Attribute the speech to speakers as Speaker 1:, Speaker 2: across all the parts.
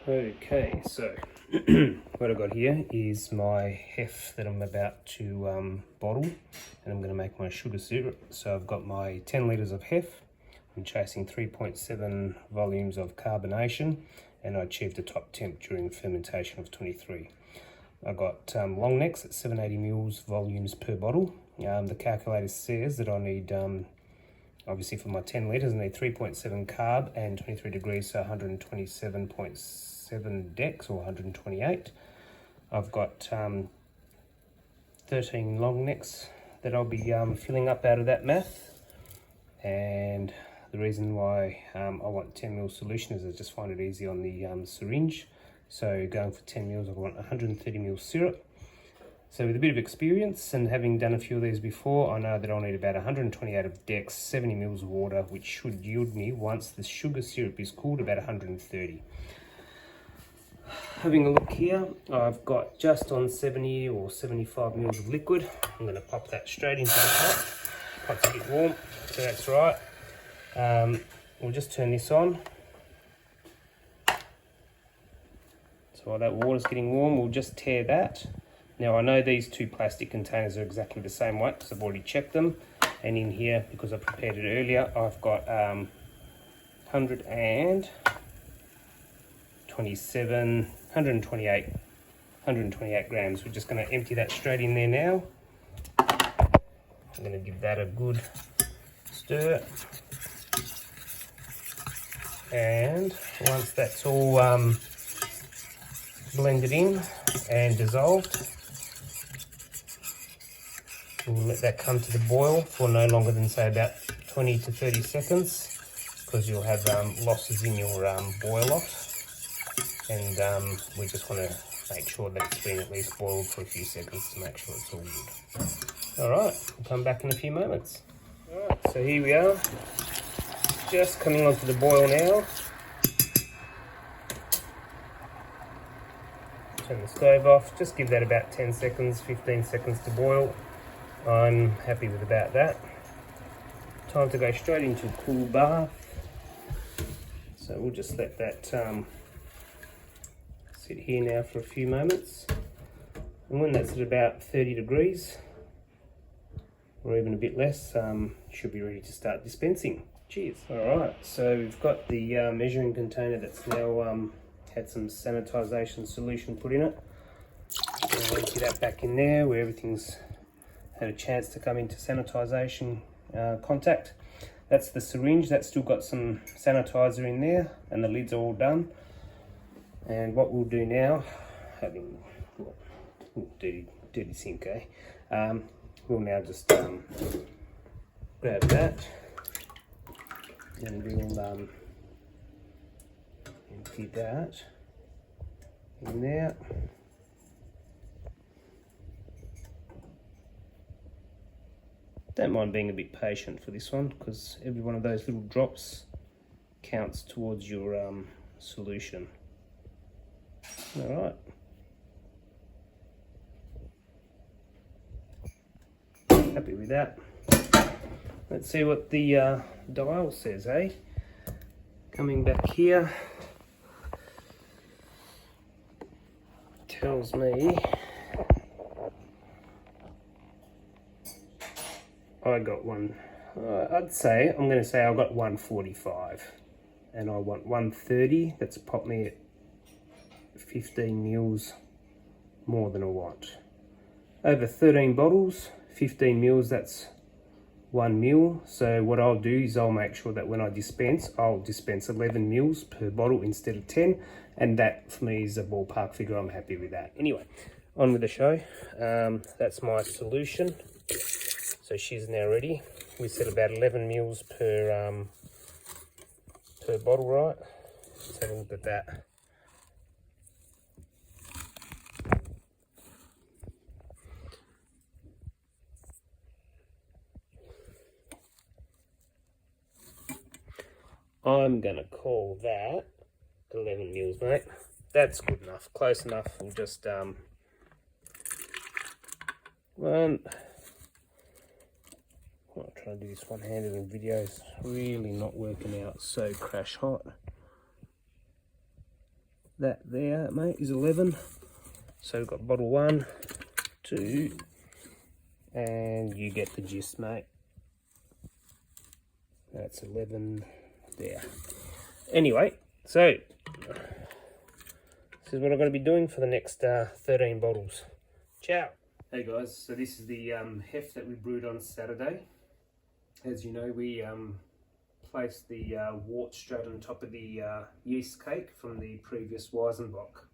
Speaker 1: Okay, so what I've got here is my hef that I'm about to bottle, and I'm going to make my sugar syrup. So I've got my 10 litres of hef. I'm chasing 3.7 volumes of carbonation, and I achieved a top temp during fermentation of 23. I got long necks at 780 mils volumes per bottle. The calculator says that I need, obviously for my 10 litres, I need 3.7 carb and 23 degrees, so 127.7 dex or 128. I've got 13 long necks that I'll be filling up out of that math. And the reason why I want 10 ml solution is I just find it easy on the syringe. So going for 10 mils, I want 130 ml syrup. So with a bit of experience and having done a few of these before, I know that I'll need about 128 of Dex, 70 mils of water, which should yield me, once the sugar syrup is cooled, about 130. Having a look here, I've got just on 70 or 75 mils of liquid. I'm going to pop that straight into the pot. Pot's a bit warm, so that's right. We'll just turn this on. So while that water's getting warm, we'll just tear that. Now I know these two plastic containers are exactly the same weight because I've already checked them. And in here, because I prepared it earlier, I've got 128 grams. We're just going to empty that straight in there now. I'm going to give that a good stir. And once that's all blended in and dissolved, we'll let that come to the boil for no longer than, say, about 20 to 30 seconds, because you'll have losses in your boil off. And we just want to make sure that it's been at least boiled for a few seconds to make sure it's all good. Alright, we'll come back in a few moments. Alright, so here we are, just coming onto the boil now. Turn the stove off, just give that about 10 seconds, 15 seconds to boil. I'm happy with about that. Time to go straight into a cool bath. So we'll just let that sit here now for a few moments. And when that's at about 30 degrees, or even a bit less, should be ready to start dispensing. Cheers. Alright, so we've got the measuring container that's now had some sanitization solution put in it. I'll empty that back in there where everything's had a chance to come into sanitization contact. That's the syringe, that's still got some sanitizer in there, and the lids are all done. And what we'll do now, having dirty sink, we'll now just grab that, and we'll empty that in there. Don't mind being a bit patient for this one, because every one of those little drops counts towards your solution. Alright. Happy with that. Let's see what the dial says, eh? Coming back here, tells me I got one, I'd say, I'm going to say I got 145, and I want 130. That's popped me at 15 mils more than I want. Over 13 bottles, 15 mils, that's 1 mil. So what I'll do is I'll make sure that when I dispense, I'll dispense 11 mils per bottle instead of 10, and that for me is a ballpark figure. I'm happy with that. Anyway, on with the show. That's my solution. So she's now ready. We said about 11 mils per bottle, right? Let's have a look at that. I'm gonna call that 11 mils, mate. That's good enough, close enough. We'll just I'll try to do this one-handed in videos. Really not working out, so crash hot. That there, mate, is 11. So we've got bottle 1, 2, and you get the gist, mate. That's 11 there. Anyway, so this is what I'm going to be doing for the next 13 bottles. Ciao. Hey guys, so this is the hef that we brewed on Saturday. As you know, we placed the wort straight on top of the yeast cake from the previous Weizenbock.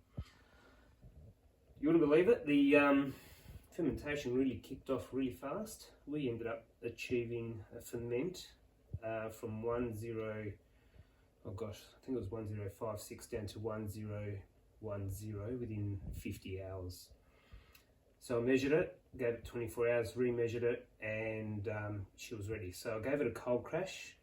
Speaker 1: You wouldn't believe it, the fermentation really kicked off really fast. We ended up achieving a ferment from 10, oh gosh, I think it was 1056 down to 1010 within 50 hours. So I measured it, gave it 24 hours, remeasured it, and she was ready. So I gave it a cold crash.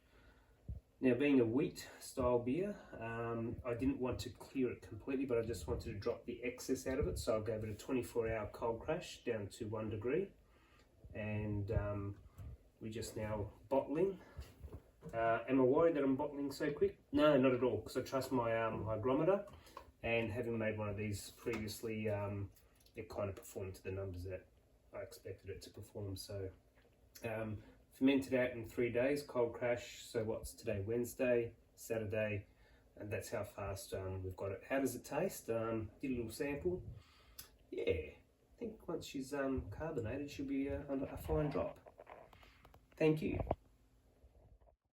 Speaker 1: Now, being a wheat style beer, I didn't want to clear it completely, but I just wanted to drop the excess out of it. So I gave it a 24-hour cold crash down to 1 degree. And we're just now bottling. Am I worried that I'm bottling so quick? No, not at all, because I trust my hygrometer. And having made one of these previously, it kind of performed to the numbers that I expected it to perform. So fermented out in 3 days, cold crash. So what's today? Wednesday, Saturday, and that's how fast we've got it. How does it taste? Did a little sample. Yeah, I think once she's carbonated, she'll be a fine drop. Thank you.